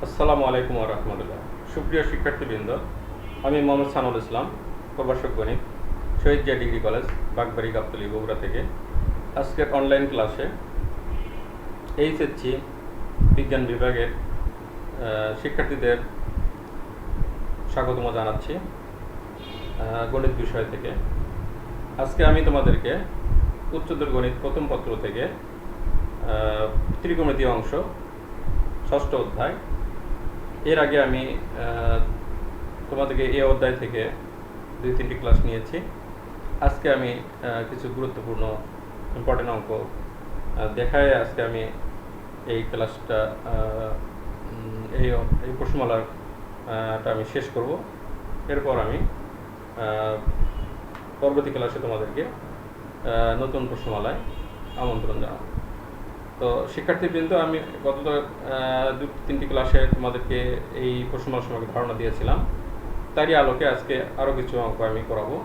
আসসালামু আলাইকুম ওয়া রাহমাতুল্লাহ। সুপ্রিয় শিক্ষার্থীবৃন্দ, আমি মোহাম্মদ সানুল ইসলাম, প্রভাষক গণিত, শহীদ জিয়া ডিগ্রি কলেজ, বাগবাড়ি, গাবতলী, বগুড়া থেকে আজকের অনলাইন ক্লাসে এইচএসসি বিজ্ঞান বিভাগের শিক্ষার্থীদের স্বাগতম জানাচ্ছি গণিত বিষয় থেকে। আজকে আমি তোমাদেরকে উচ্চতর গণিত প্রথম পত্র থেকে ত্রিকোণমিতি অংশ ষষ্ঠ অধ্যায়, এর আগে আমি তোমাদেরকে এই অধ্যায় থেকে 2-3টি ক্লাস নিয়েছি। আজকে আমি কিছু গুরুত্বপূর্ণ ইম্পর্টেন্ট অঙ্ক দেখায় আজকে আমি এই ক্লাসটা এই প্রশ্নমালাটা আমি শেষ করব। এরপর আমি পরবর্তী ক্লাসে তোমাদেরকে নতুন প্রশ্নমালায় আমন্ত্রণ জানাবো। তো শিক্ষার্থীবৃন্দ, আমি গত 2-3টি ক্লাসে তোমাদেরকে এই প্রশ্নমালার সম্পর্কে ধারণা দিয়েছিলাম, তারই আলোকে আজকে আরও কিছু অঙ্ক আমি করাবো।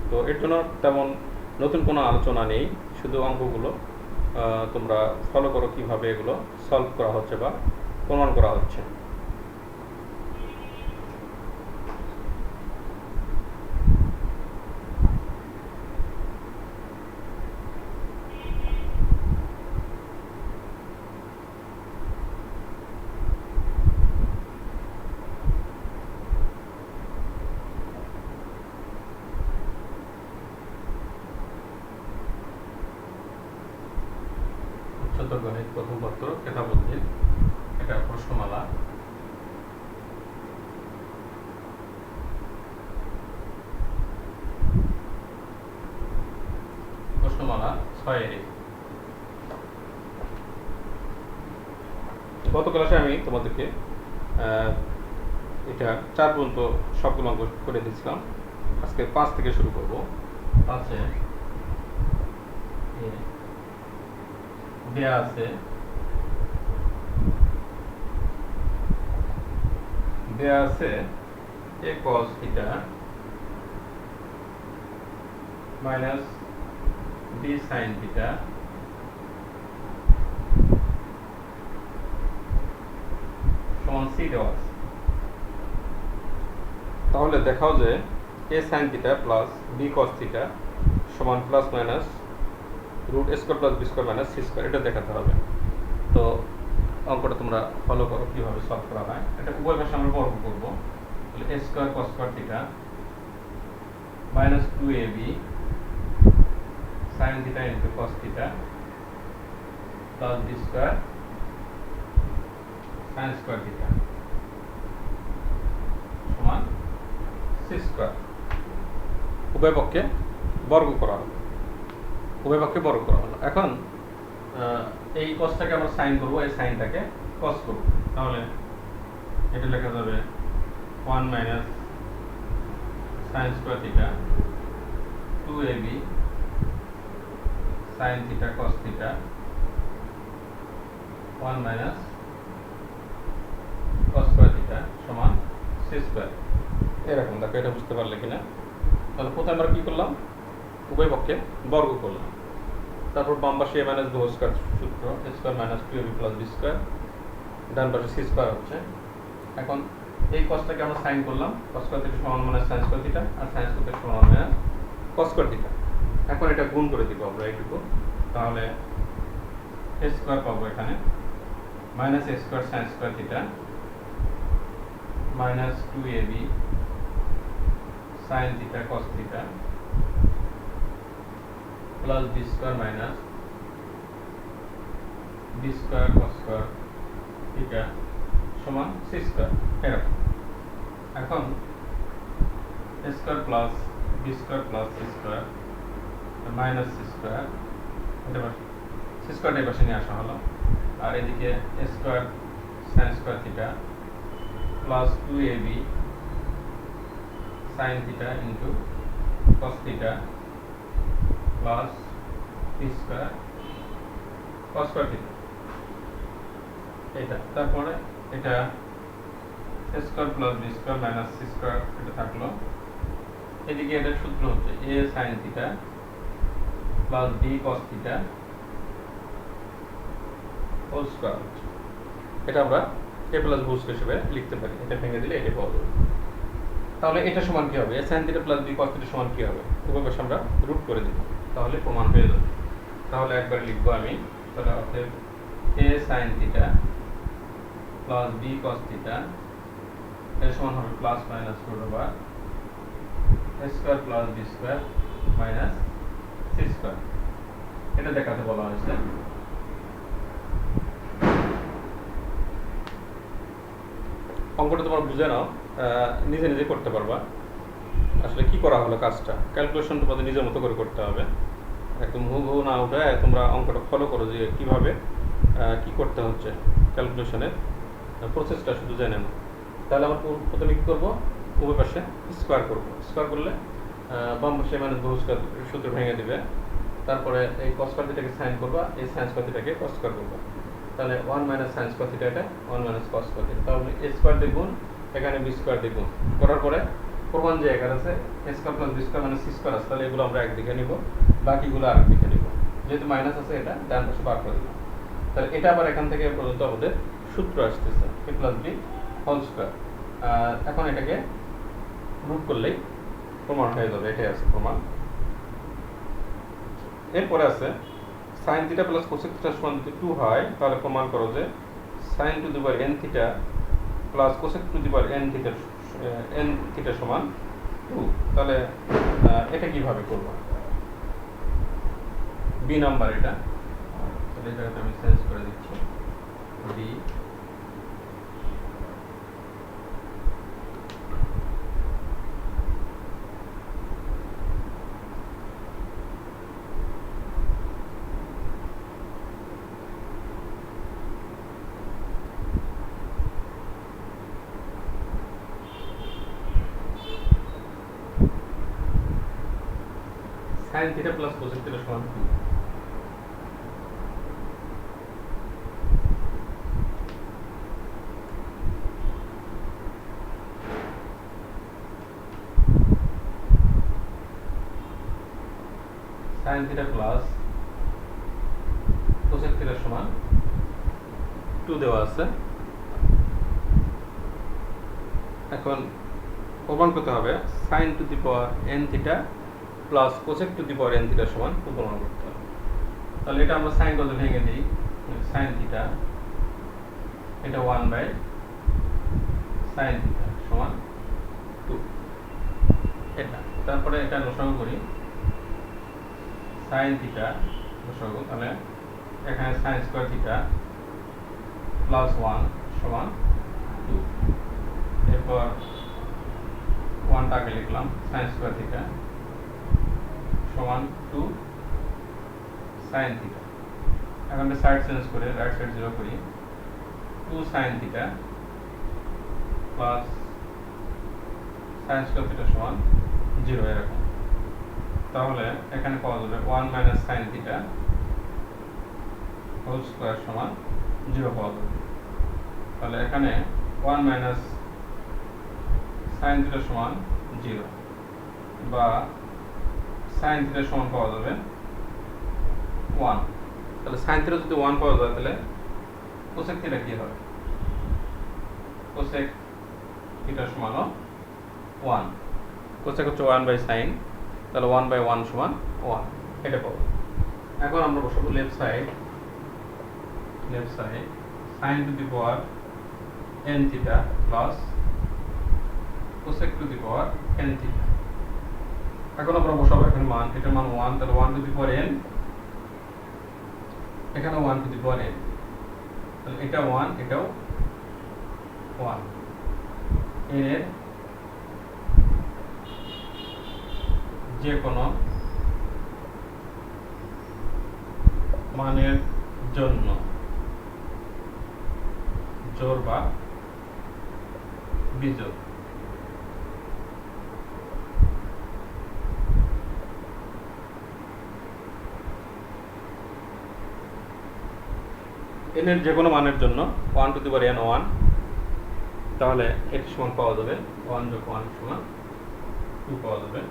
তো এর জন্য তেমন নতুন কোনো আলোচনা নেই, শুধু অঙ্কগুলো তোমরা ফলো করো কীভাবে এগুলো সলভ করা হচ্ছে বা প্রমাণ করা হচ্ছে। উচ্চতর গণিত প্রথম পত্র কেতাবুদ্দিন, এটা প্রশ্নমালা। প্রশ্নমালা 6 গত ক্লাসে আমি তোমাদেরকে এটা 4 পর্যন্ত সবগুলো অঙ্ক করে দিয়েছিলাম। আজকে 5 থেকে শুরু করব। 5-এ দেয়া আছে a cos theta minus b sin theta সমান c দেওয়া আছে। তাহলে দেখাও যে a sin theta plus b cos theta সমান plus minus root a square plus b square minus c square, এটা দেখাতে হবে। তো অঙ্কটা তোমরা ফলো করো কীভাবে সলভ করা হয়। এটা উভয় পাশে আমরা বর্গ করব। তাহলে a square cos square theta minus 2ab sin theta into cos theta plus b square sin square theta সমান c স্কোয়ার। উভয় পক্ষে বর্গ করা হলো। এখন এই কসটাকে আমরা সাইন করব, এই সাইনটাকে কস করব। তাহলে এটা লেখা যাবে 1 minus sine square theta 2ab sine theta cos theta 1 minus cos square theta সমান c স্কোয়ার। এরকম দেখো, এটা বুঝতে পারলে কিনা। তাহলে প্রথমে আমরা কি করলাম, উভয় পক্ষে বর্গ করলাম। তারপর বাম পাশে a minus b whole square সূত্র a square minus 2ab plus b square, ডান পাশে c স্কয়ার হচ্ছে। এখন এই কসটাকে আমরা সাইন করলাম, cos স্কয়ার থিটা সমান মাইনাস sin স্কয়ার থিটা, আর sin স্কয়ার থিটা সমান মাইনাস cos স্কয়ার থিটা। এখন এটা গুণ করে দিব আমরা এইটুকু। তাহলে a স্কয়ার পাবো এখানে minus a square sin square theta minus 2ab sin theta cos theta plus b square minus b square cos square theta সমান c স্কয়ার। এরকম। এখন a square plus b square plus c square minus c square, এটা c স্কয়ারটা এই পাশে নিয়ে আসা হলো। আর এদিকে a square sin square theta plus 2ab sin theta into cos theta plus b square cos square theta, এটা। তারপরে এটা a square plus b square minus c square, এটা থাকলো। এদিকে এটার সূত্র হচ্ছে a sin theta plus b cos theta whole square. এটা আমরা এ প্লাস বি স্কয়ার হিসেবে লিখতে পারি। এটা ভেঙে দিলে এটা পাওয়া যাবে। তাহলে এটা সমান কি হবে? A sine theta plus b cos theta সমান কি হবে? উভয় পাশে আমরা রুট করে দিব, তাহলে প্রমাণ হয়ে যাবে। তাহলে একবার লিখবো আমি, তাহলে অতএব a sine theta plus b cos theta এর সমান হবে plus minus root over a square plus b square minus c square. এটা দেখাতে বলা হয়েছে। অঙ্কটা তোমরা বুঝে নাও, নিজে নিজে করতে পারবা। আসলে কি করা হলো কাজটা, ক্যালকুলেশন তোমাদের নিজের মতো করে করতে হবে। একদম হুবহু না উঠায় তোমরা অঙ্কটা ফলো করো যে কীভাবে কি করতে হচ্ছে, ক্যালকুলেশনের প্রসেসটা শুধু জেনে নাও। তাহলে আমরা প্রথমে কী করবো, উভয় পাশে স্কোয়ার করবো। স্কোয়ার করলে বাম পাশে মাইনাস বহু স্কোয়ার সূত্র ভেঙে দিবে। তারপরে এই কস স্কয়ার থিটাকে সাইন করবা, এই সাইন স্কয়ার থিটাকে কস স্কয়ার করবা। তাহলে 1 মাইনাস সাইন স্কয়ার থিটা, এটা 1 মাইনাস কস স্কয়ার থিটা। তাহলে এ স্কয়ার দ্বিগুণ, এখানে বি স্কয়ার দ্বিগুণ করার পরে প্রমাণ যে এখানে আছে এ স্কয়ার প্লাস বি স্কয়ার মানে সি স্কয়ার আছে, তাহলে এগুলো আমরা একদিকে নিব, বাকিগুলো আরেক দিকে নিব। যেহেতু মাইনাস আছে এটা ডান পাশে বার করে দিলাম। তাহলে এটা আবার এখান থেকে পর্যন্ত আমাদের সূত্র আসতেছে এ প্লাস বি হোল স্কয়ার। এখন এটাকে রুট করলেই প্রমাণ হয়ে যাবে, এটাই আছে প্রমাণ। এরপরে আছে sine theta plus cosec theta সমান যদি 2 হয়, তাহলে প্রমাণ করো যে sine to the power n theta plus cosec to the power n theta সমান 2। তাহলে এটা কিভাবে করব? বি নাম্বার এটা, তাহলে এই জায়গাটা আমি চেঞ্জ করে দিচ্ছি B. Sine theta plus cosec theta সমান 2। Sine theta plus cosec theta সমান 2 দেওয়া আছে। এখন প্রমাণ করতে হবে sine to the power n theta plus cosec to the power n theta সমান 2 প্রমাণ করতে হবে। তাহলে এটা আমরা সাইন কত ভেঙে দিই, সাইন থিটা এটা 1 বাই সাইন থিটা সমান 2 এটা। তারপরে এটা লসাগু করি, সাইন থিটা লসাগু, তাহলে এখানে সাইন স্কয়ার থিটা প্লাস 1 সমান 2। এরপর 1টা আগে লিখলাম, সাইন স্কয়ার থিটা সমান 2 সাইন থিটা। এখন সাইড চেঞ্জ করে রাইট সাইড 0 করি, 2 sine theta plus sine square theta সমান 0 এরকম। তাহলে এখানে পাওয়া যাবে 1 minus sine theta whole square সমান 0 পাওয়া যাবে। তাহলে এখানে 1 মাইনাস সাইন থিটা সমান 0 বা সাইন থিটা সমান পাওয়া যাবে 1। তাহলে সাইন থিটা যদি 1 পাওয়া যায়, তাহলে কোসেক থিটা কি হবে? কোসেক থিটা সমান 1। কোসেক হচ্ছে 1 বাই সাইন, তাহলে 1 বাই 1 সমান 1, এটা পাবো। এখন আমরা বসাবো left side sine to the power n theta plus cosec to the power n theta. এখন আমরা বসাবো এখানে মান, এটার মান 1, তাহলে 1 টু দি পাওয়ার n, এখানে 1 টু দি পাওয়ার n, তাহলে এটা 1 এটাও 1। এর যে কোনো মানের জন্য জোড় বা বিজোড় n এর যে কোনো মানের জন্য 1 টু দি পাওয়ার n 1, তাহলে এর সমান পাওয়া যাবে 1 যোগ 1 সমান 2 পাওয়া যাবে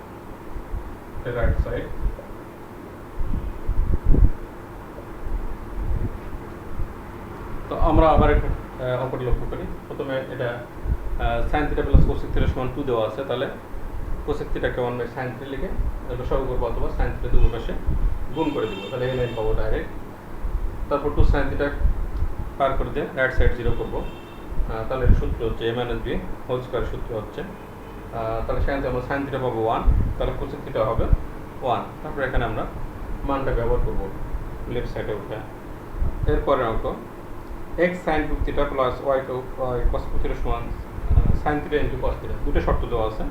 রাইট সাইড। তো আমরা আবার একটু অঙ্কটা লক্ষ্য করি। প্রথমে এটা sign theta plus cosec theta সমান 2 দেওয়া আছে, তাহলে কোসেক থিটাকে 1 বাই সাইন থিটা লিখে লসাগু করবো অথবা সাইন থিটা দুই পাশে গুণ করে দিব, তাহলে এই লাইন পাবো ডাইরেক্ট। তারপর 2 সাইন থিটা পার করে দিয়ে রাইট সাইড 0 করবো, তাহলে সূত্র হচ্ছে a minus B whole square সূত্র হচ্ছে, তাহলে সেখান থেকে আমরা সাইন থিটা পাবো 1, তাহলে কোসেক থিটা হবে 1। তারপর এখানে আমরা মানটা ব্যবহার করবো লেফট সাইডে উঠে। এরপরের অঙ্ক x sin cube theta plus y cos cube theta সমান sin theta into cos theta, দুটো শর্ত দেওয়া আছে।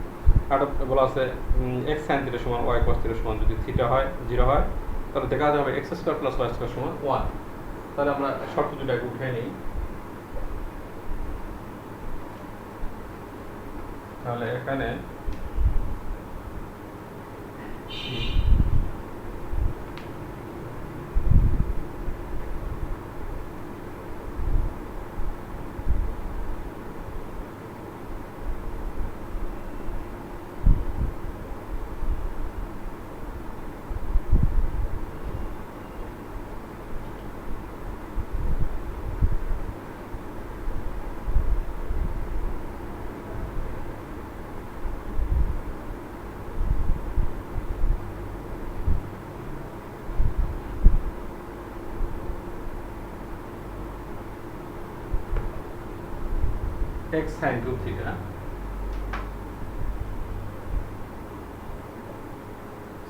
আর বলা আছে x sin থিটা সমান y cos থিটা সমান যদি থিটা হয় 0 হয়, তাহলে দেখা যাবে x square plus y square সমান 1। তাহলে আমরা শর্ত দুটোকে উঠিয়ে নিই। তাহলে এখানে x sin cube theta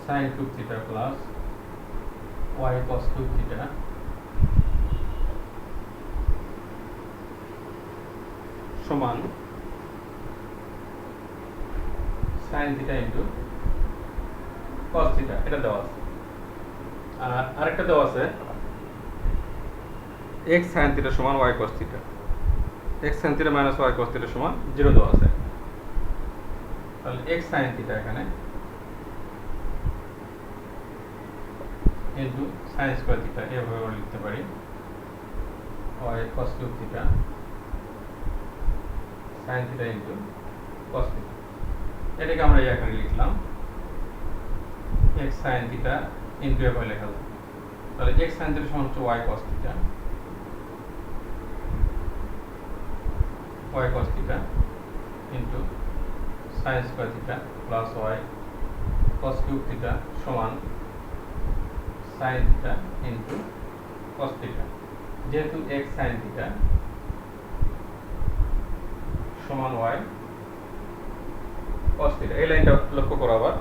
sin cube theta plus y cos cube theta সমান sin theta into cos theta, এটা দেওয়া আছে। আর আরেকটা দেওয়া আছে x sin থিটা সমান y cos theta, x sin theta minus y cos theta সমান 0 দেওয়া আছে। তাহলে x sin থিটা এখানে ইনটু sin স্কয়ার থিটা, এভাবে আমরা লিখতে পারি y cos cube theta sin theta into cos theta, এটাকে আমরা এখানে লিখলাম x sin থিটা ইনটু এভাবে লেখা যায়। তাহলে x sin থিটা সমান হচ্ছে y cos theta, y cos theta into sin square theta plus y cos cube theta সমান sin theta into cos theta. যেহেতু x sin থিটা সমান y cos থিটা, এই লাইনটা লক্ষ্য করো। আবার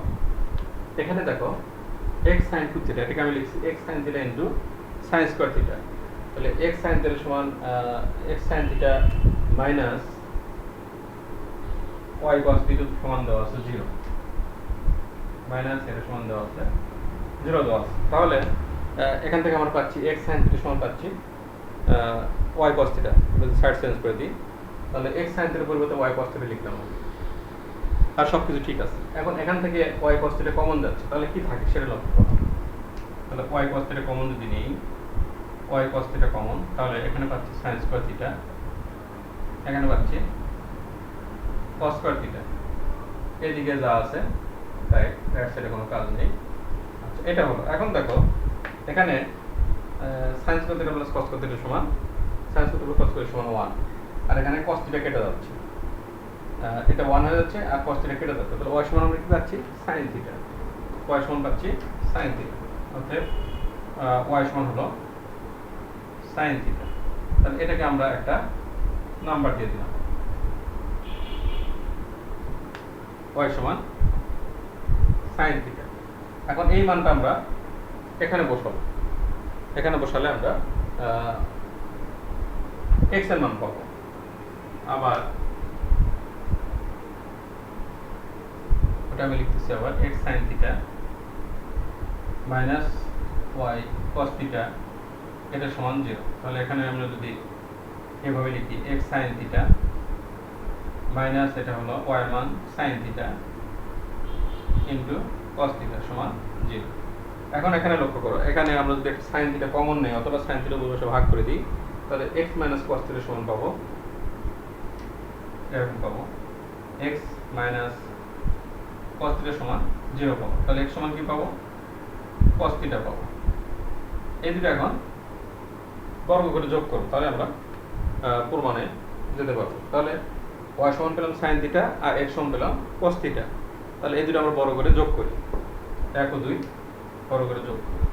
এখানে দেখো x sin কিউব থিটা, এটাকে আমি লিখছি x sin theta into sin square theta, তাহলে x sin থিটা সমান x sin theta minus y cos theta সমান দেওয়া আছে 0, মাইনাস এটা সমান দেওয়া আছে 0 দেওয়া আছে। তাহলে এখান থেকে আমরা পাচ্ছি x sin থিটা সমান পাচ্ছি y cos থিটা, যদি সাইড চেঞ্জ করে দিই তাহলে x sin থিটার পরিবর্তে y cos থিটা লিখলাম, আর সবকিছু ঠিক আছে। এখন এখান থেকে y cos থিটা কমন যাচ্ছে, তাহলে কি থাকে সেটা লক্ষ্য করো। তাহলে y cos থিটা কমন যদি নেই, y cos থিটা কমন, তাহলে এখানে পাচ্ছি sin স্কয়ার থিটা, এখানে পাচ্ছি cos স্কয়ার থিটা, এদিকে যা আছে তাই রাইট সাইডে কোনো কাজ নেই। আচ্ছা, এটা হলো। এখন দেখো এখানে sin square theta plus cos square theta সমান sin square theta plus cos square সমান 1, আর এখানে cos থিটা কেটে যাচ্ছে, এটা 1 হয়ে যাচ্ছে, আর cos থিটা কেটে যাচ্ছে, তাহলে y সমান আমরা কি পাচ্ছি sin থিটা, y সমান পাচ্ছি sin থিটা, অতএব y সমান হলো sin থিটা। তাহলে এটাকে আমরা একটা নাম্বার দিয়ে দিলাম, y সমান sin থিটা। এখন এই মানটা আমরা এখানে বসাবো, এখানে বসালে আমরা x এর মান পাবো। আবার ওটা আমি লিখতেছি আবার x sin theta minus y cos theta, এটা সমান 0। তাহলে এখানে আমরা যদি এভাবে লিখি x sin থিটা মাইনাস এটা হলো y এর মান sin theta into cos theta সমান 0। এখন এখানে লক্ষ্য করো, এখানে আমরা যদি একটা sin থিটা কমন নেই অথবা sin থিটা দুই পাশে ভাগ করে দিই, তাহলে x মাইনাস cos থিটা সমান পাবো এরকম পাবো, x মাইনাস cos থিটা সমান 0 পাবো। তাহলে x সমান কি পাবো cos থিটা পাবো। এই দুটো এখন বর্গ করে যোগ করব, তাহলে আমরা প্রমাণে যেতে পারবো। তাহলে ওয়াই সমান পেলাম সাইন থিটা আর এক্স সমান পেলাম কস থিটা। তাহলে এই দুটো আমরা বড় করে যোগ করি, 1 ও 2 বড় করে যোগ করি,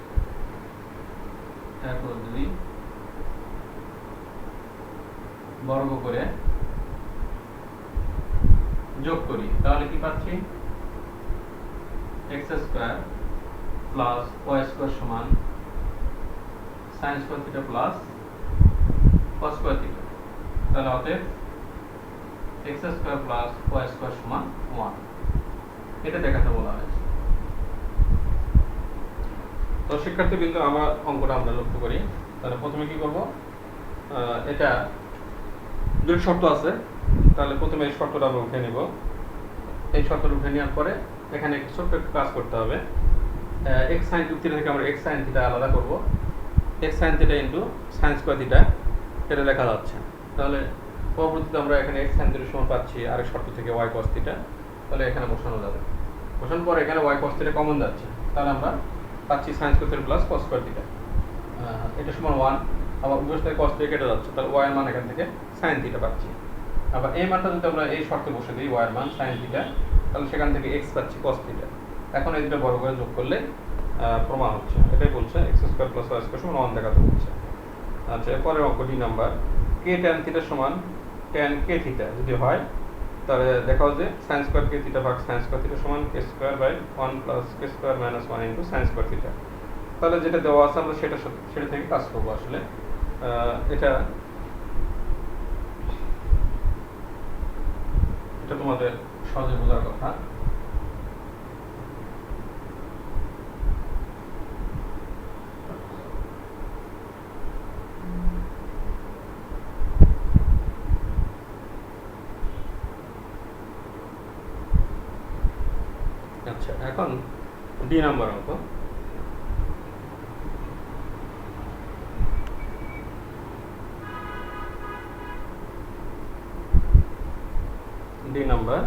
1 ও 2 বর্গ করে যোগ করি। তাহলে কি পাচ্ছি, x square plus y square সমান sin square theta plus cos square theta. তাহলে অতএব x square plus y square সমান 1, এটা দেখাতে বলা হয়েছে। তো শিক্ষার্থীবৃন্দ, আমরা অঙ্কটা আমরা লক্ষ্য করি। তাহলে প্রথমে কি করব, এটা দুটো শর্ত আছে, তাহলে প্রথমে এই শর্তটা আমরা উঠে নিব। এই শর্তটা উঠে নেওয়ার পরে এখানে একটু ছোট্ট একটু কাজ করতে হবে। x sin থিটা থেকে আমরা x sin থিটা আলাদা করব, x sin theta into sin square theta, এটা লেখা যাচ্ছে। তাহলে পরবর্তীতে আমরা এখানে x sin থিটা সমান পাচ্ছি আরেক শর্ত থেকে y cos থিটা, তাহলে এখানে বসানো যাবে। বসানোর পর এখানে y cos থিটা কমন যাচ্ছে, তাহলে আমরা পাচ্ছি sin square theta plus cos square theta, এটা সমান 1। আবার উভয় থেকে cos থেকে কেটে যাচ্ছে, তাহলে y এর মান এখান থেকে sin থিটা পাচ্ছি। আবার এই মানটা যদি আমরা এই শর্তে বসে দিই y এর মান sin থিটা, তাহলে সেখান থেকে x পাচ্ছি cos থিটা। এখন এই দুটো বড় করে যোগ করলে প্রমাণ হচ্ছে, এটাই বলছে x square plus y square সমান 1 দেখাতে বলছে। আচ্ছা, এরপরের অঙ্ক d number, k tan theta সমান tan k থিটা যদি হয়, তাহলে দেখাও যে sin স্কয়ার k থিটা ভাগ sin স্কয়ার থিটা সমান k স্কয়ার বাই 1 প্লাস k square minus 1 into sin square theta. তাহলে যেটা দেওয়া আছে আমরা সেটা থেকে কাজ করব। আসলে এটা তোমাদের সহজে বোঝার কথা। আচ্ছা, এখন ডি নাম্বার অঙ্ক। ডি নাম্বার,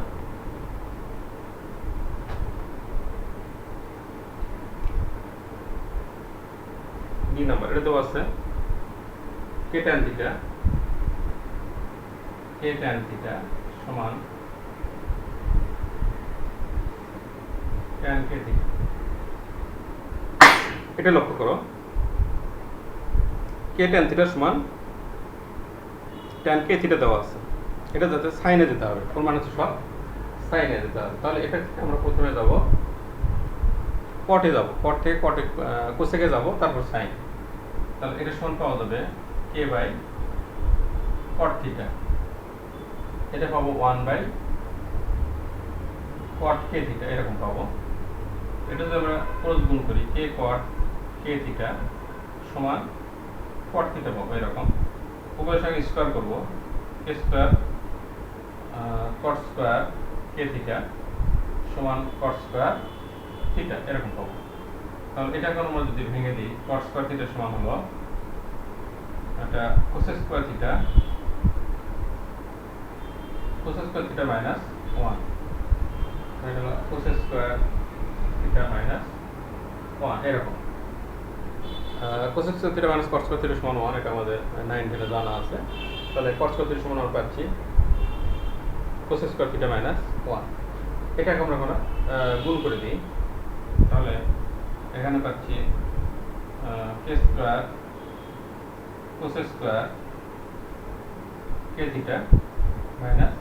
এটা তো আছে k tan থিটা, সমান tan k থিটা। এটা লক্ষ্য করো, k tan থিটা সমান tan k থিটা দেওয়া আছে, এটা যাতে সাইনে যেতে হবে, কোন মানে হচ্ছে সব সাইনে যেতে হবে। তাহলে এটা থেকে আমরা প্রথমে যাব কটে, কট থেকে কোসেকে যাব, তারপর সাইন। তাহলে এটা সমান পাওয়া যাবে k বাই cot থিটা, এটা পাবো 1 বাই cot k থিটা, এরকম পাবো। এটা যদি আমরা ক্রস গুণ করি, k cot k থিটা সমান cot থিটা পাবো, এরকম। উভয়ের সঙ্গে স্কয়ার করব, k square cot square k theta সমান cot স্কয়ার থিটা, এরকম পাবো। তাহলে এটা এখন আমরা যদি ভেঙে দিই, cot স্কয়ার থিটা সমান হলো এটা cos স্কয়ার থিটা মাইনাস 1, এটা হলো cos স্কয়ার থিটা মাইনাস 1, এরকম। cos square theta minus cot square theta সমান 1, এটা আমাদের 9 10 জানা আছে। তাহলে cot স্কয়ার থিটা সমান আমরা পাচ্ছি cos স্কয়ার থিটা মাইনাস 1। এটাকে আমরা গুণ করে দিই, তাহলে এখানে পাচ্ছি k square cos square k theta minus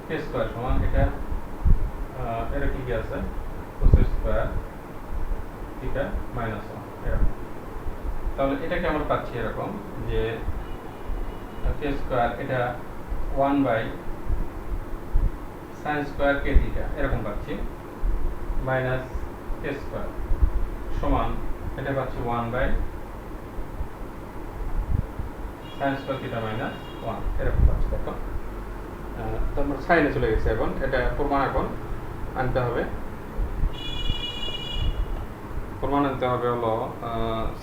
k square সমান এটা কি আছে cos স্কয়ার থিটা মাইনাস 1, এরকম। তাহলে এটাকে আমরা পাচ্ছি এরকম যে k স্কয়ার, এটা 1 by sin square k theta, এরকম পাচ্ছি, মাইনাস k স্কয়ার সমান এটা পাচ্ছি 1 by sin square theta minus 1, এরকম পাচ্ছি। দেখো, তো আমরা সাইনে চলে গেছে। এখন এটা প্রমাণ আনতে হবে হলো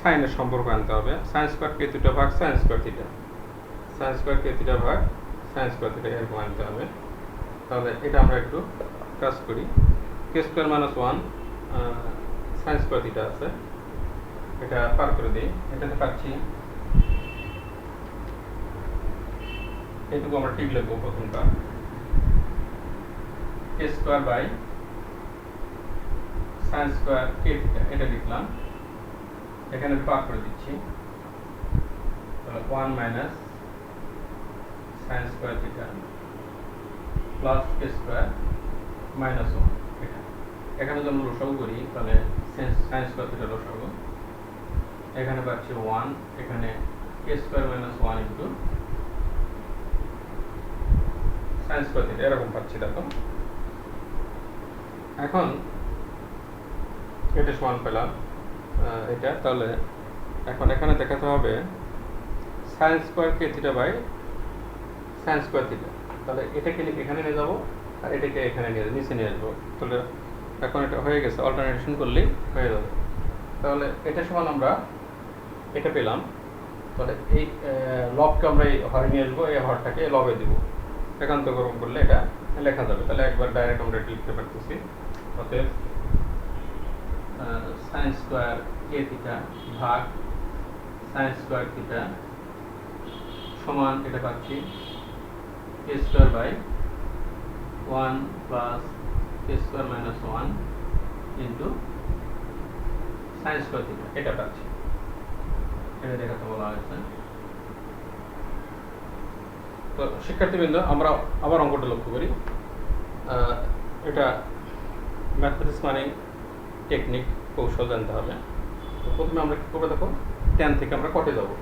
সাইনের সম্পর্ক আনতে হবে, sin স্কয়ার k থিটা ভাগ sin স্কয়ার থিটা, ভাগ sin স্কয়ার থিটা, এরকম আনতে হবে। তাহলে এটা আমরা একটু কাজ করি, k square minus 1 sin square theta আছে, এটা পার করে দিই। এটাতে পাচ্ছি k এইটুকু আমরা ঠিক লিখবো প্রথমটা k square by sine square k theta, এটা লিখলাম। এখানে পার করে দিচ্ছি, তাহলে 1 minus sine square theta plus k square minus 1। এটা এখানে যদি আমরা লসাগু করি তাহলে সাইন স্কোয়ার থিটা লসাগু, এখানে পাচ্ছি 1, এখানে k square minus 1 into sine square theta, এরকম পাচ্ছি। দেখো এখন এটা সমান পেলাম এটা, তাহলে এখন এখানে দেখাতে হবে sine square k theta by sine square theta. তাহলে এটাকে এখানে নিয়ে যাবো আর এটাকে এখানে নিচে নিয়ে আসবো। তাহলে এখন এটা হয়ে গেছে, অল্টারনেশন করলেই হয়ে যাবে। তাহলে এটা সমান আমরা এটা পেলাম। তাহলে এই লবকে আমরা এই হরে নিয়ে আসবো, এই হরটাকে লবে দিব, একান্তকরণ করলে এটা লেখা যাবে। তাহলে একবার ডাইরেক্ট আমরা এটা লিখতে পারতেছি। অতএব সাইন স্কোয়ার কে থিটা ভাগ সাইন স্কোয়ার থিটা সমান এটা পাচ্ছি k square by 1 plus k square minus 1 into sine square theta, এটা পাচ্ছি। এটা দেখাতে বলা হয়েছে। তো শিক্ষার্থীবৃন্দ, আমরা আবার অঙ্কটা লক্ষ্য করি। এটা ম্যাথমেটিক্স মানে টেকনিক, কৌশল জানতে হবে। তো প্রথমে আমরা কী করবো, দেখো ট্যান থেকে আমরা কটে যাবো,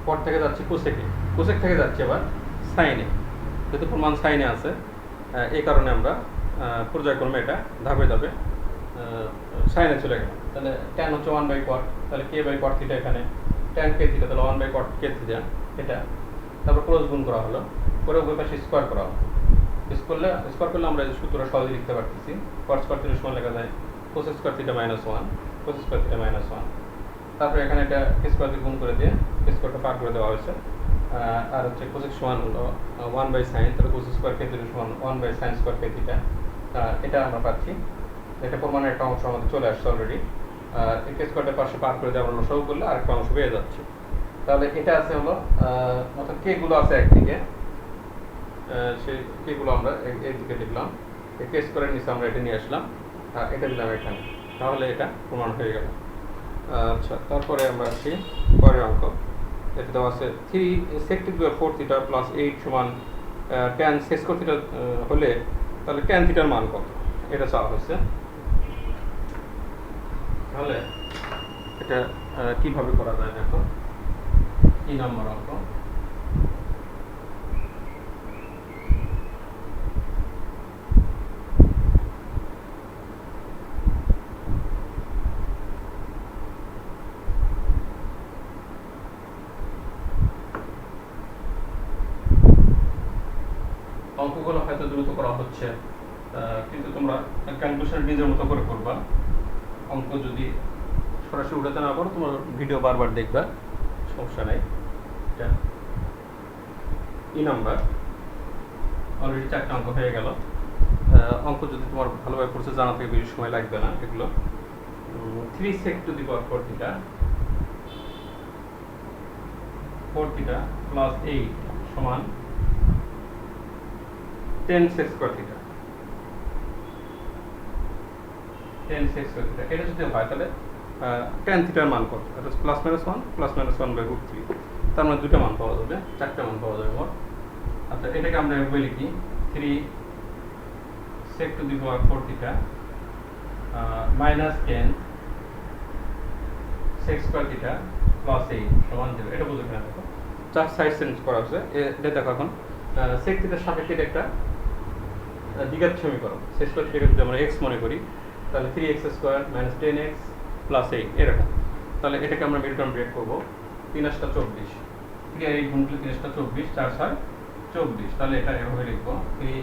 কট থেকে যাচ্ছি কোসেকে, কোসেক থেকে যাচ্ছি আবার সাইনে। যেহেতু প্রমাণ সাইনে আছে, এই কারণে আমরা পর্যায়ক্রমে এটা ধাপে ধাপে সাইনে চলে গেলাম। তাহলে ট্যান হচ্ছে 1 বাই কট, তাহলে কে বাই কট থিটা, এখানে ট্যান কে থিটা, তাহলে 1 বাই কট কে থিটা এটা। তারপর ক্রস গুণ করা হলো, করে উভয় পাশে স্কোয়ার করা হলো। স্কোয়ার করলে আমরা এই সূত্রটা সহজে লিখতে পারতেছি। কট স্কোয়ার থিটার সমান লেখা যায় cos square theta minus 1, cos square theta minus 1। তারপরে এখানে এটা স্কোয়ার দিয়ে গুণ করে দিয়ে স্কোয়ারটা পার করে দেওয়া হয়েছে। আর হচ্ছে কোসেক সমান হলো 1 বাই সাইন, তাহলে কোস স্কোয়ার কে থিটা সমান 1 by sine square k theta. এটা আমরা পাচ্ছি। এটা প্রমাণের একটা অংশ আমাদের চলে আসছে অলরেডি। আর এই স্কোয়ারটা পাশে পার করে দিয়ে আমরা লসাগু করলে আরেকটা অংশ পেয়ে যাচ্ছে। তাহলে এটা আছে হলো অর্থাৎ কে গুলো আছে একদিকে, সেই কে গুলো আমরা এই দিকে লিখলাম, এই কে স্কোয়ারের নিচে আমরা এটা নিয়ে আসলাম, আর এটা দিলাম এখানে। তাহলে এটা প্রমাণ হয়ে গেল। আচ্ছা, তারপরে আমরা আসি পরের অঙ্ক। এতে দেওয়া আছে 3 sec to the 4 theta plus 8 সমান tan sec স্কয়ার থিটা হলে তাহলে tan থিটার মান কত, এটা চাওয়া হয়েছে। তাহলে এটা কিভাবে করা যায় দেখো, কি নম্বর অঙ্ক। অঙ্কগুলো হয়তো দ্রুত করা হচ্ছে, কিন্তু তোমরা ক্যালকুলেশন নিজের মতো করে করবা। অঙ্ক যদি সরাসরি উঠাতে না পারো, তোমার ভিডিও বারবার দেখবা, সমস্যা নেই। এটা নাম্বার অলরেডি 4টা অঙ্ক হয়ে গেল। অঙ্ক যদি তোমার ভালোভাবে প্রসেস জানা থেকে বেশি সময় লাগবে না। এগুলো 3 sec to the power 4 theta 4 theta plus 8 সমান 10 sec square theta, 10 sec square theta. এটা যদি হয় তাহলে tan থিটার মান কত, এটা প্লাস মাইনাস 1 বাই √3। তার মানে দুটো মান পাওয়া যাবে, 4টা মান পাওয়া যাবে মোট। আচ্ছা, এটাকে আমরা এভাবে লিখি 3 sec to the power 4 theta minus 10 sec square theta plus 8 সমান 0। এটা বুঝে কিনা দেখো, 4 সাইড চেঞ্জ করা হচ্ছে। এটা দেখো এখন sec থিটার সাপেক্ষে একটা দ্বিঘাত সমীকরণ। sec স্কয়ার থিটাকে যদি আমরা x মনে করি তাহলে 3x square minus 10x plus 8 এরকম। তাহলে এটাকে আমরা মিড টার্ম ব্রেক করবো, 3 * 24, 3 আর 8 গুণ করলে 3 * 24, 4 * 6 = 24। তাহলে এটা এভাবে লিখবো 3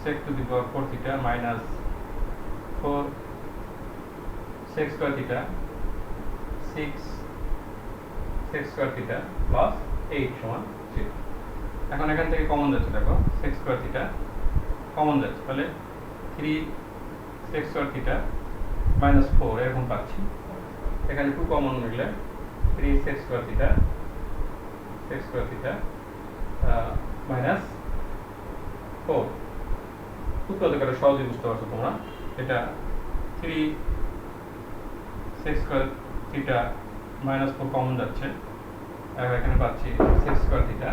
sec to the power 4 theta minus 4 sec square theta 6 sec square theta plus 8 সমান 0। এখন এখান থেকে কমন যাচ্ছে, দেখো sec স্কয়ার থিটা কমন যাচ্ছে, তাহলে 3 sec স্কয়ার থিটা মাইনাস 4 এরকম পাচ্ছি। এখানে 2 কমন নিলে 3 sec স্কয়ার থিটা মাইনাস 4 উৎপাদক করে সহজেই বুঝতে পারছো তোমরা। এটা 3 sec square theta minus 4 common যাচ্ছে, আর এখানে পাচ্ছি sec স্কয়ার থিটা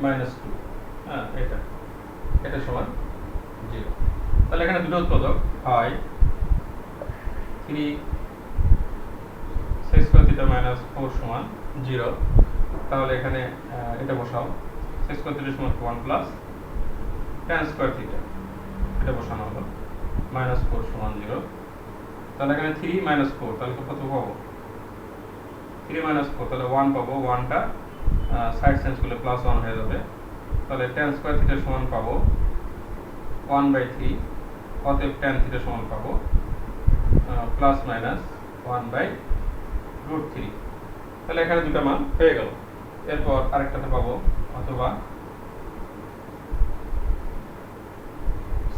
মাইনাস 2। হ্যাঁ, এটা সমান 0। তাহলে এখানে দুটো উৎপাদক হয় 3 sec স্কয়ার থিটা মাইনাস 4 সমান 0। তাহলে এখানে এটা বসাও, sec স্কয়ার থিটা সমান 1 প্লাস tan স্কয়ার থিটা, এটা বসানো হলো মাইনাস 4 সমান 0। তাহলে এখানে 3 মাইনাস 4, তাহলে কত পাবো? 3 মাইনাস 4, তাহলে 1 পাবো। 1টা সাইড চেঞ্জ করলে প্লাস 1 হয়ে যাবে। তাহলে tan স্কয়ার থিটা সমান পাবো 1/3, অতএব tan থিটা সমান পাবো প্লাস মাইনাস 1/√3। তাহলে এখানে দুটো মান হয়ে গেল। এরপর আরেকটাতে পাবো, অথবা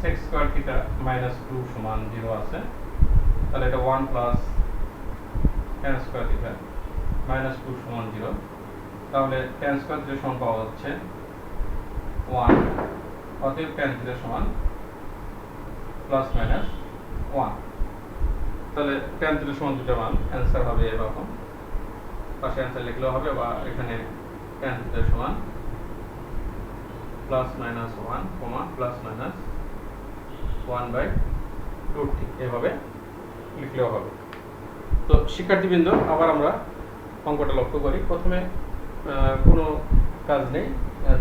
sec স্কয়ার থিটা মাইনাস 2 সমান 0 আছে, তাহলে এটা 1 plus tan square theta minus 2 সমান 0। তাহলে tan স্কয়ার থিটা সমান পাওয়া যাচ্ছে 1, অতএব tan থিটা সমান প্লাস মাইনাস 1। তাহলে tan থিটা সমান দুটো মান, অ্যান্সার হবে এরকম। পাশে অ্যান্সার লিখলেও হবে, বা এখানে tan থিটা সমান প্লাস মাইনাস 1 প্লাস মাইনাস 1/√3 এভাবে লিখলেও হবে। তো শিক্ষার্থীবৃন্দ, আবার আমরা অঙ্কটা লক্ষ্য করি। প্রথমে কোনো কাজ নেই,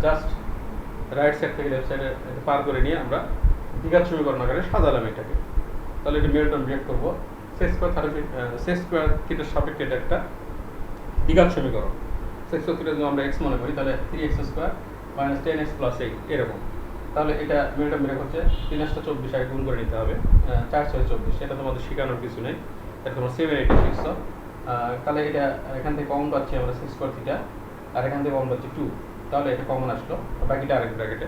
জাস্ট রাইট সাইড থেকে লেফট সাইডে পার করে নিয়ে আমরা দ্বিঘাত সমীকরণ আকারে সাজালাম এটাকে। তাহলে এটা মিল্টন বিয়োগ করবো। sec স্কয়ার থিটার সাপেক্ষে এটা একটা দ্বিঘাত সমীকরণ। sec স্কয়ার থিটা যদি আমরা x মনে করি, তাহলে 3x square minus 10x plus 8 এরকম। তাহলে এটা মিল্টন বিয়োগ হচ্ছে 3 * 24 আগে গুণ করে নিতে হবে, 4 * 6 = 24। এটা তোমাদের শেখানোর কিছু নেই, এটা তোমরা 780 শিখছো। তাহলে এটা এখান থেকে কমন পাচ্ছি আমরা sec স্কয়ার থিটা, আর এখান থেকে কমন পাচ্ছি 2। তাহলে এটা কমন আসলো, বাকিটা আরেক ব্র্যাকেটে।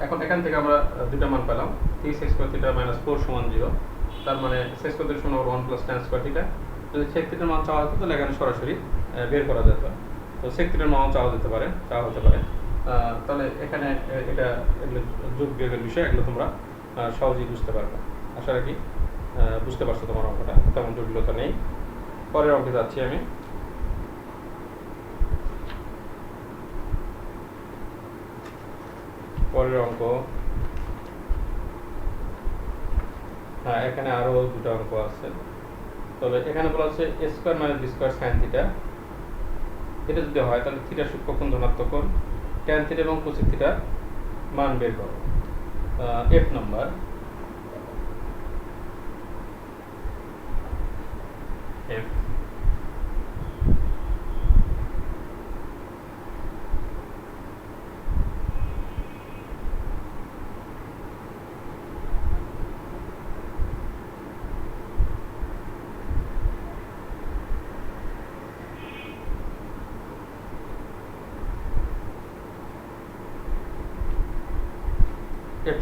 এখন এখান থেকে আমরা দুটো মান পেলাম, 3 sec স্কয়ার থিটা মাইনাস 4 সমান 0। তার মানে sec স্কয়ার থিটা সমান 1 প্লাস tan স্কয়ার থিটা। যদি sec থিটার মান চাওয়া হতো, তাহলে এখানে সরাসরি বের করা যেত। তো sec থিটার মান চাওয়া হতে পারে। তাহলে এখানে এটা এগুলো যোগ বিয়োগের বিষয়, এগুলো তোমরা সহজেই বুঝতে পারবে। আশা রাখি বুঝতে পারছো তোমার অঙ্কটা, তেমন জটিলতা নেই। পরের অঙ্কে যাচ্ছি আমি। পরের অঙ্ক, হ্যাঁ, এখানে আরো দুটো অঙ্ক আছে। তবে এখানে বলা হচ্ছে a square minus b square sin theta. এটা যদি হয়, তাহলে থিটা সূক্ষ্ম কোণ ধনাত্মক কোণ, tan থিটা এবং cosec থিটা মান বের করো। f নাম্বার, f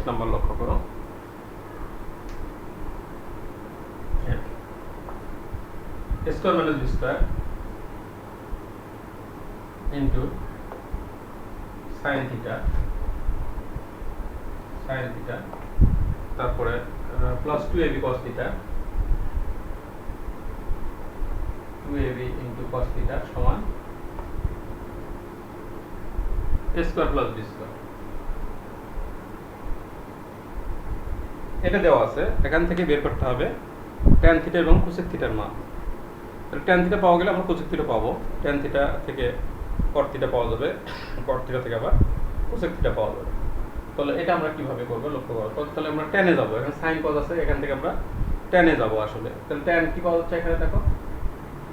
নাম্বার লক্ষ্য করো। a square minus b square into sin theta, তারপরে plus 2ab cos theta, 2ab into cos theta সমান a square plus b square. এটা দেওয়া আছে, এখান থেকে বের করতে হবে tan থিটা এবং cosec থিটার মান। তাহলে tan থিটা পাওয়া গেলে আমরা cosec থিটা পাবো, tan থিটা থেকে cot থিটা পাওয়া যাবে, cot থিটা থেকে আবার cosec থিটা পাওয়া যাবে। তাহলে এটা আমরা কিভাবে করব লক্ষ্য করো। তাহলে আমরা tan এ যাব, এখানে sin cos আছে, এখান থেকে আমরা tan এ যাব আসলে। তাহলে tan কি পাওয়া যাচ্ছে এখানে দেখো,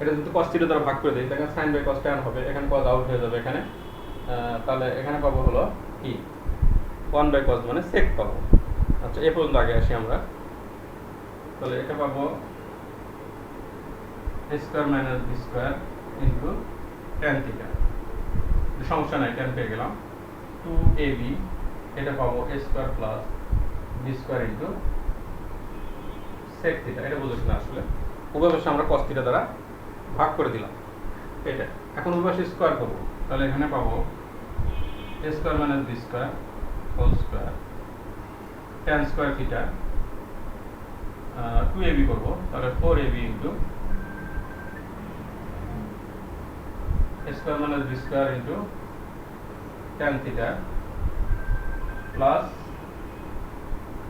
এটা যদি cos থিটা দ্বারা ভাগ করে দেই, তাহলে sin বাই cos tan হবে, এখানে cos আউট হয়ে যাবে এখানে। তাহলে এখানে পাবো হলো কি 1 বাই cos মানে sec পাবো। আচ্ছা, এই পর্যন্ত আগে আসি আমরা। তাহলে এটা পাবো a square minus b square into tan theta, সমস্যা নাই, tan পেয়ে গেলাম। 2ab, এটা পাবো a square plus b square into sec theta. এটা বুঝছ না আসলে, উভয় পাশে আমরা cos থিটা দ্বারা ভাগ করে দিলাম এটা। এখন উভয় পাশে স্কয়ার করব, তাহলে এখানে পাবো a square minus b square whole square tan square theta 2ab করব, তাহলে 4ab into a square minus b square into tan theta plus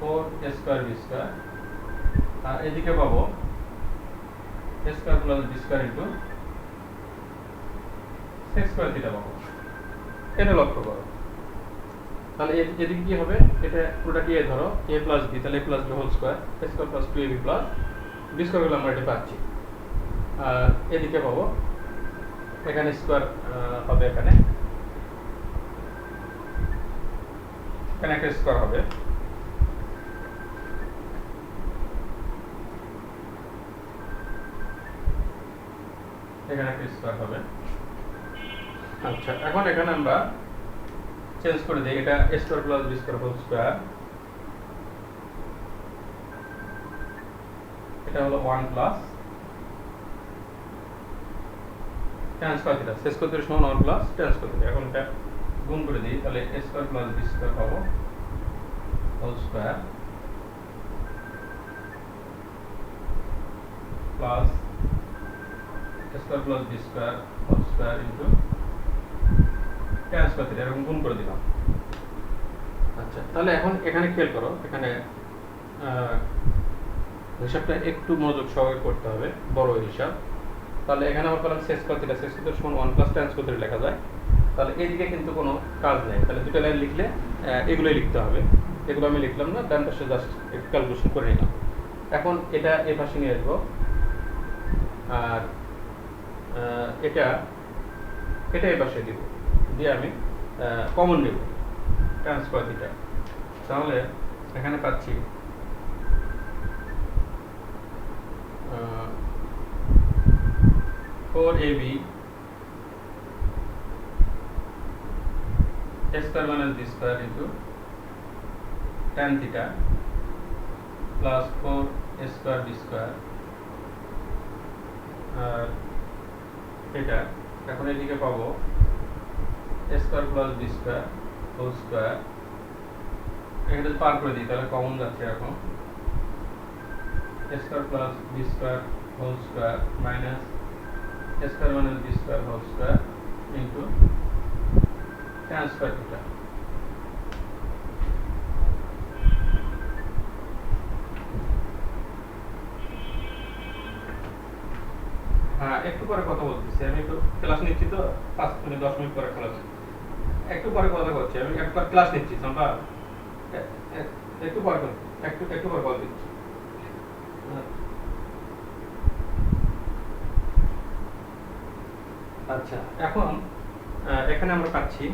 4a square b square, আর এদিকে পাবো a square plus b square into sec square theta পাবো। এটা লক্ষ্য করো। তাহলে এদিকে কি হবে, এটা পুরোটা কি ধরো a প্লাস b, তাহলে a plus b whole square a square plus 2ab plus b square গুলো আমরা এটা পাচ্ছি। আর এদিকে পাবো এখানে স্কয়ার হবে, এখানে একটা স্কয়ার হবে, এখানে একটা স্কয়ার হবে। আচ্ছা, এখন এখানে আমরা চেঞ্জ করে দিই, এটা a square plus b square whole square, এটা হলো 1 প্লাস tan স্কয়ার থিটা, শেষ করতে সমান 1 প্লাস tan স্কয়ার থিটা। এখন এটা গুণ করে দিই, তাহলে a square plus b square পাবো whole square plus a square plus b square whole square into tan square theta, এরকম গুণ করে দিলাম। আচ্ছা, তাহলে এখন এখানে খেয়াল করো, এখানে হিসাবটা একটু মনোযোগ সহকারে করতে হবে, বড় হিসাব। তাহলে এখানে আমার পেলাম sec square theta, sec square সমান 1 প্লাস tan স্কয়ার থিটা লেখা যায়। তাহলে এইদিকে কিন্তু কোনো কাজ নেই, তাহলে দুটো লাইন লিখলে এগুলোই লিখতে হবে, এগুলো আমি লিখলাম না, ডান পাশে জাস্ট একটু ক্যালকুলেশন করে নিলাম। এখন এটা এই পাশে নিয়ে আসবো, আর এটা এই পাশে দিব, দিয়ে আমি কমন নেব tan স্কয়ার থিটা। তাহলে এখানে পাচ্ছি 4ab a square minus b square into tan theta plus 4a square b square, আর এটা এখন এদিকে পাবো a square plus b square whole square, এখানে পার করে দিই, তাহলে কমন যাচ্ছে এখন a square plus b square whole square minus a square minus b square whole square into tan square theta. হ্যাঁ, একটু পরে কথা বলতেছি, আমি একটু ক্লাস নিচ্ছি, তো 5 মিনিট 10 মিনিট পরে ক্লাস, একটু পরে কথা বলছি, আমি একবার ক্লাস নিচ্ছি, আমরা একটু পরে একটু পরে কল দিচ্ছি। আচ্ছা, এখন এখানে আমরা পাচ্ছি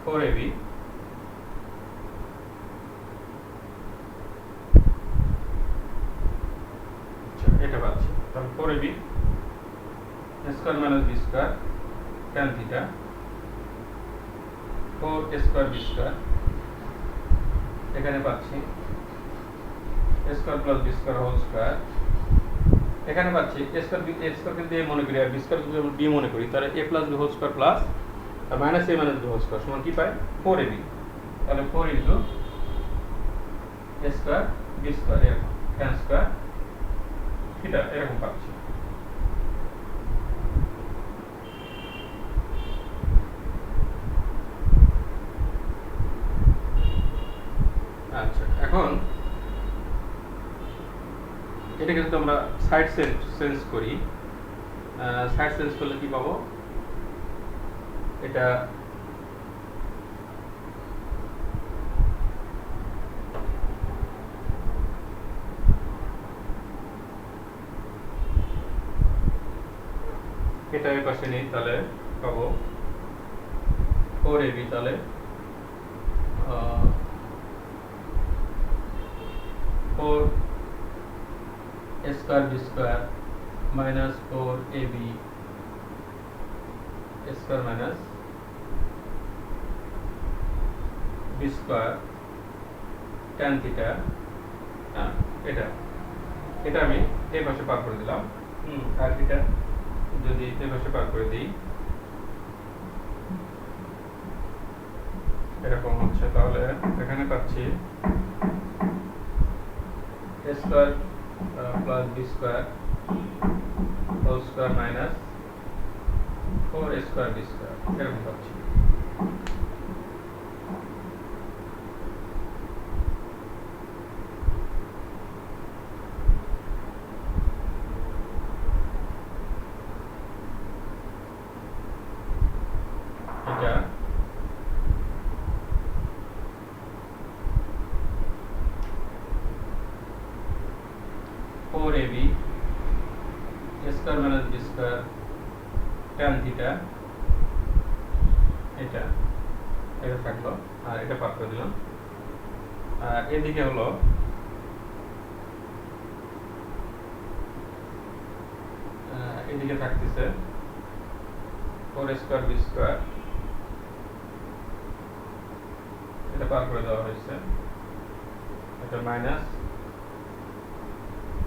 4ab এটা পাচ্ছি, তাহলে 4ab a square minus b square tan theta 4a square b square, এখানে পাচ্ছি a square plus b square whole square, এখানে পাচ্ছি a স্কয়ার কিন্তু a মনে করি, আর b স্কয়ার যদি আমরা b মনে করি, তাহলে a plus b whole square plus minus a minus b whole square সমান কি পাই 4ab, তাহলে 4 into a square b square এরকম tan স্কয়ার থিটা এরকম পাচ্ছি। আচ্ছা, এখন এটা কিন্তু আমরা সাইড চেঞ্জ করি, সাইড চেঞ্জ করলে কি পাবো, এটা এই পাশে নেই, তাহলে পাবো 4ab, তাহলে 4a square b square minus 4ab square minus b square tan theta, এটা আমি এই পাশে পার করে দিলাম, আর এটা যদি এই পাশে পার করে দিই এরকম হচ্ছে, তাহলে এখানে পাচ্ছি a square plus b square whole square minus 4a square b square এরকম পাচ্ছি। এটা four a b square minus b square tan theta এটা এটা থাকলো, আর এটা পার করে দিলাম। আর এদিকে হলো এদিকে থাকতেছে 4a স্কয়ার বি স্কয়ার, এটা পার করে দেওয়া হয়েছে, এটা minus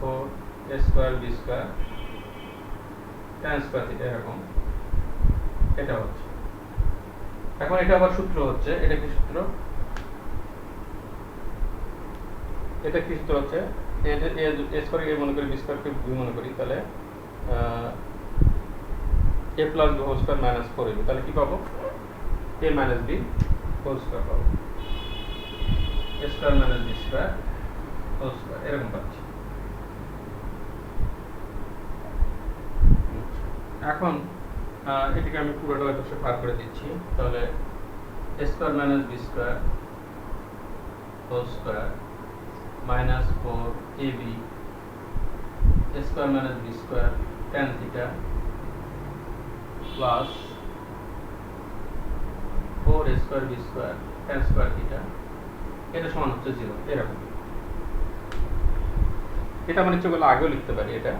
4a square b square tan square theta এরকম এটা হচ্ছে। এখন এটা আবার সূত্র হচ্ছে, এটা কি সূত্র? এটা কি সূত্র হচ্ছে? a স্কয়ার a মনে করি, b স্কয়ার কে b মনে করি, তাহলে a plus b whole square minus 4ab, তাহলে কি পাবো? a minus b whole square পাবো, a square minus b square whole square এরকম পাচ্ছি। এখন এটিকে আমি পুরোটা ওই পাশে পার করে দিচ্ছি, তাহলে a square minus b square whole square minus 4ab a square minus b square tan theta plus 4a square b square tan square theta এটা সমান হচ্ছে 0 এরকম। এটা মানে ইচ্ছে করলে আগেও লিখতে পারি এটা,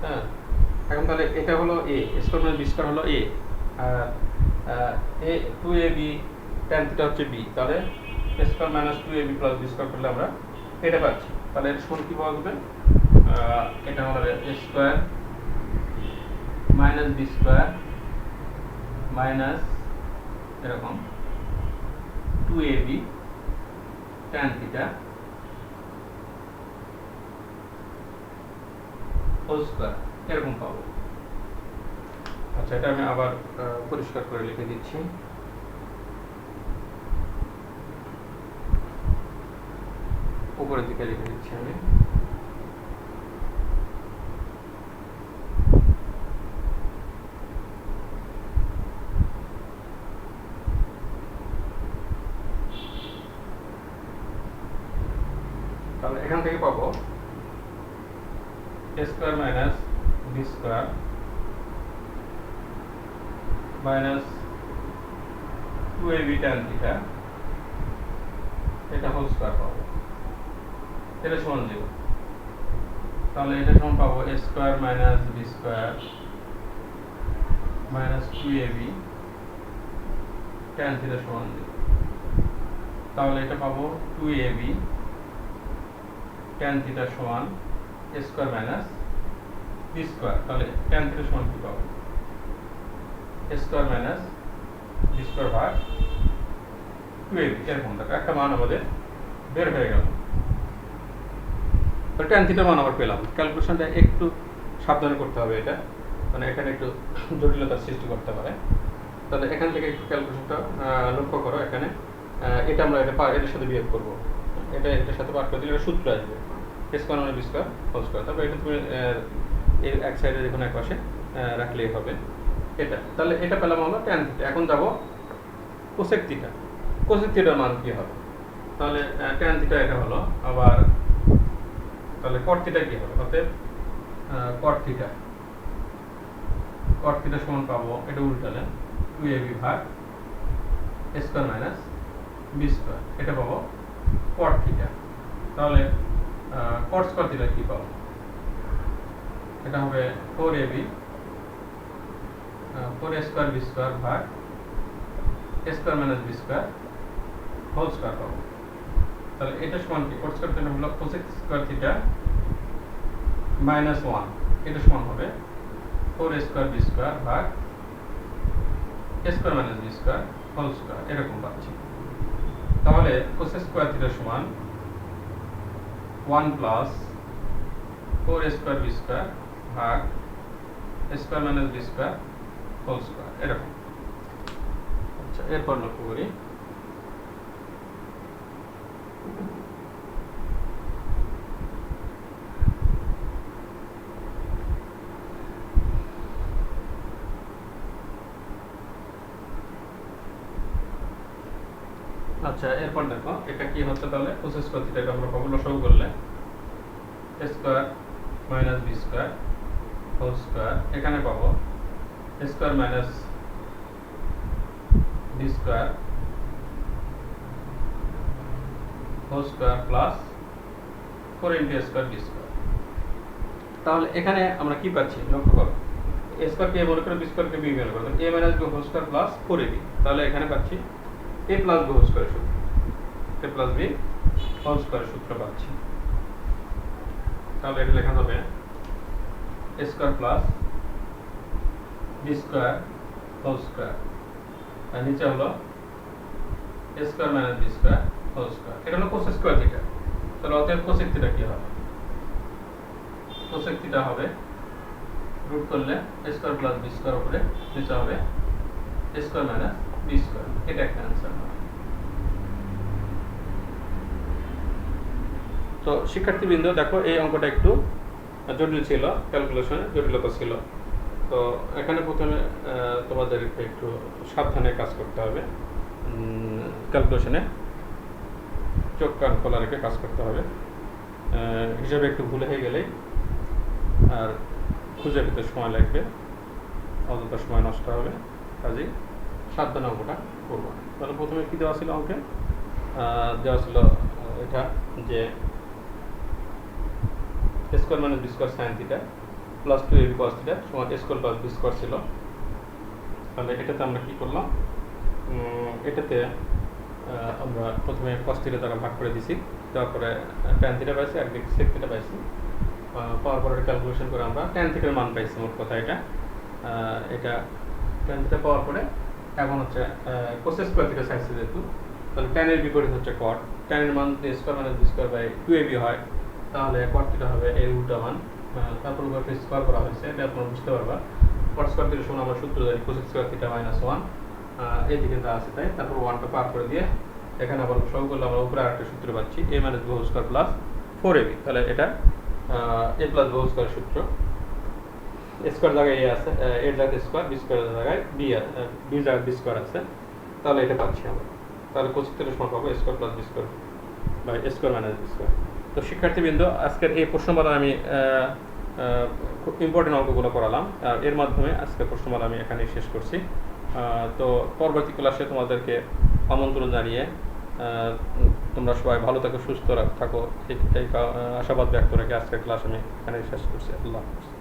হ্যাঁ। এখন তাহলে এটা হলো a square minus b square হলো a, আর a 2ab tan থিটা হচ্ছে b, তাহলে a square minus 2ab plus b square করলে আমরা এটা পাচ্ছি। তাহলে এর সমান কি পাওয়া যাবে? এটা হলো a square minus b square minus এরকম 2ab tan theta whole square এরকম পাবো। আচ্ছা, এটা আমি আবার পরিষ্কার করে লিখে দিচ্ছি। উপরের দিকে লিখে দিচ্ছি আমি। তাহলে এখান থেকে পাবো a square minus b square minus 2ab tan theta এটা হোল স্কয়ার পাবো, এটা সমান 0। তাহলে এটা সমান পাবো a square minus b square minus 2ab tan theta সমান 0। তাহলে এটা পাবো 2ab tan থিটা সমান a square minus b square, তাহলে tan থিটা সমান কি পাবো? a square minus b square ভাগ 2ab এরকম একটা মান আমাদের বের হয়ে গেল। tan থিটার মান আবার পেলাম। ক্যালকুলেশনটা একটু সাবধানে করতে হবে, এটা মানে এখানে একটু জটিলতার সৃষ্টি করতে পারে। তাহলে এখান থেকে একটু ক্যালকুলেশনটা লক্ষ্য করো। এখানে এটা আমরা এটার সাথে বিয়োগ করবো, এটা এটার সাথে পার করে দিলে একটা সূত্র আসবে a square minus b square whole square. তারপর এটা তুমি এই এক সাইডে দেখুন এক পাশে রাখলেই হবে এটা। তাহলে এটা পেলাম হলো tan থিটা। এখন যাব কোসেক থিটা। কোসেক থিটার মান কি হবে? তাহলে tan থিটা এটা হলো, আবার তাহলে cot থিটা কি হবে? অতএব cot থিটা সমান পাবো, এটা উল্টালে 2ab ভাগ a square minus b square, এটা পাবো cot থিটা। তাহলে cot স্কয়ার থিটা কি পাবো? এটা হবে 4ab 4a square b square ভাগ a square minus b square whole square পাবো। তাহলে এটা সমান কি? cot স্কয়ার থিটা হলো cosec স্কয়ার থিটা মাইনাস 1, এটা সমান হবে 4 স্কোয়ার বি স্কোয়ার ভাগ square minus b square whole square এরকম পাচ্ছি। তাহলে কোস স্কোয়ার থিটা সমান 1 প্লাস 4 স্কোয়ার বি স্কোয়ার ভাগ square minus b square whole square এরকম। আচ্ছা, এরপর লক্ষ্য করি আচ্ছা, এরপর দেখো এটা কি হচ্ছে, তাহলে কোস স্কোয়ার থিটা এটা আমরা পাবো লসাগু করলে square minus b square whole square, এখানে পাবো square minus b square whole square plus 4 into square b square. তাহলে এখানে আমরা কি পাচ্ছি লক্ষ্য করো, এ স্কোয়ারকে এ মনে করে বি স্কোয়ারকে বি মনে করো, a minus B whole square plus 4ab। তাহলে এখানে পাচ্ছি a plus b whole square সূত্র, a plus b whole square সূত্র পাচ্ছি। তাহলে এটা লেখা যাবে a square plus b square whole square, আর নিচে হলো a square minus b square whole square. এটা হলো কোস স্কোয়ার থিটা। তাহলে অতএব কোসেক থিটা কি হবে, কোসেক থিটা হবে রুট করলে এ স্কোয়ার প্লাস বি স্কোয়ার উপরে নিচে হবে এ স্কোয়ার মাইনাস বি স্কোয়ার। এটা একটা অ্যান্সার হবে। তো শিক্ষার্থীবৃন্দ দেখো, এই অঙ্কটা একটু জটিল ছিল, ক্যালকুলেশনে জটিলতা ছিল। তো এখানে প্রথমে তোমাদেরকে একটু সাবধানে কাজ করতে হবে, ক্যালকুলেশনে চোখ কান খোলা রেখে কাজ করতে হবে। হিসাবে একটু ভুল হয়ে গেলেই আর খুঁজে পেতে সময় লাগবে, অযথা সময় নষ্ট হবে, কাজেই সাবধানে অঙ্কটা করবো। তাহলে প্রথমে কী দেওয়া ছিল অঙ্কে, দেওয়া ছিল এটা যে square minus b square sine theta plus 2ab cos theta সমান স্কোয়ার প্লাস বি স্কোয়ার ছিল। তাহলে এটাতে আমরা কী করলাম, এটাতে আমরা প্রথমে cos থিটা দ্বারা ভাগ করে দিছি, তারপরে tan থিটা পাইছি, একদিকে sec থিটা পাইছি, পাওয়ার পরে ক্যালকুলেশন করে আমরা tan থিটার মান পাইছি। মোট কথা এটা tan থিটা পাওয়ার পরে এখন হচ্ছে cos স্কোয়ার থিটা চাইছি যেহেতু, তাহলে tan এর বিপরীত হচ্ছে cot, tan এর মান যদি square minus b square by 2ab হয় তাহলে cot থিটা হবে এর উল্টা মান, তারপর উপরে স্কোয়ার করা হয়েছে, এটা আপনারা বুঝতে পারবা। cot স্কোয়ার থিটা সমান আমরা সূত্র জানি cos স্কোয়ার থিটা মাইনাস 1, এইদিকে যা আছে তাই, তারপর 1টা পার করে দিয়ে এখানে আবার সব করলে আমরা উপরে আরেকটা সূত্র পাচ্ছি a minus B whole square plus 4ab। তাহলে এটা a plus b whole square সূত্র, স্কোয়ার জায়গায় এ আছে, এর জায়গায় স্কোয়ার, বি স্কোয়ার জায়গায় বি জায়গায় বি স্কোয়ার আছে, তাহলে এটা পাচ্ছি আমরা। তাহলে cos থিটা সমান পাবো square plus b square by square minus b square. তো শিক্ষার্থীবৃন্দ, আজকের এই প্রশ্নমালা আমি খুব ইম্পর্টেন্ট অঙ্কগুলো করালাম, আর এর মাধ্যমে আজকের প্রশ্নমালা আমি এখানেই শেষ করছি। তো পরবর্তী ক্লাসে তোমাদেরকে আমন্ত্রণ জানিয়ে তোমরা সবাই ভালো থাকো, সুস্থ থাকো, এই আশাবাদ ব্যক্ত রেখে আজকের ক্লাস আমি এখানেই শেষ করছি। আল্লাহ হাফেজ।